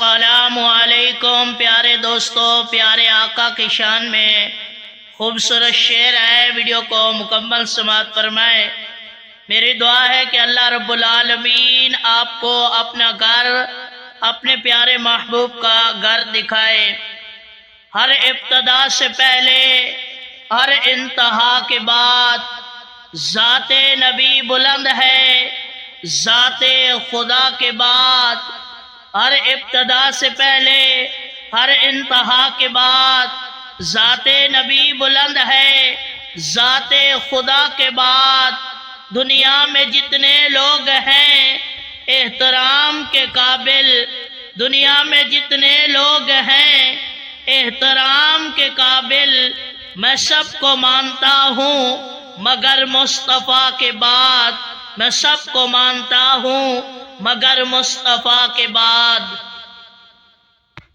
السلام علیکم پیارے دوستو، پیارے آقا کی شان میں خوبصورت شعر ہے، ویڈیو کو مکمل سماعت فرمائے۔ میری دعا ہے کہ اللہ رب العالمین آپ کو اپنا گھر، اپنے پیارے محبوب کا گھر دکھائے۔ ہر ابتدا سے پہلے، ہر انتہا کے بعد ذات نبی بلند ہے، ذات خدا کے بعد۔ ہر ابتدا سے پہلے، ہر انتہا کے بعد ذات نبی بلند ہے، ذات خدا کے بعد۔ دنیا میں جتنے لوگ ہیں احترام کے قابل، دنیا میں جتنے لوگ ہیں احترام کے قابل، میں سب کو مانتا ہوں مگر مصطفیٰ کے بعد، میں سب کو مانتا ہوں مگر مصطفیٰ کے بعد۔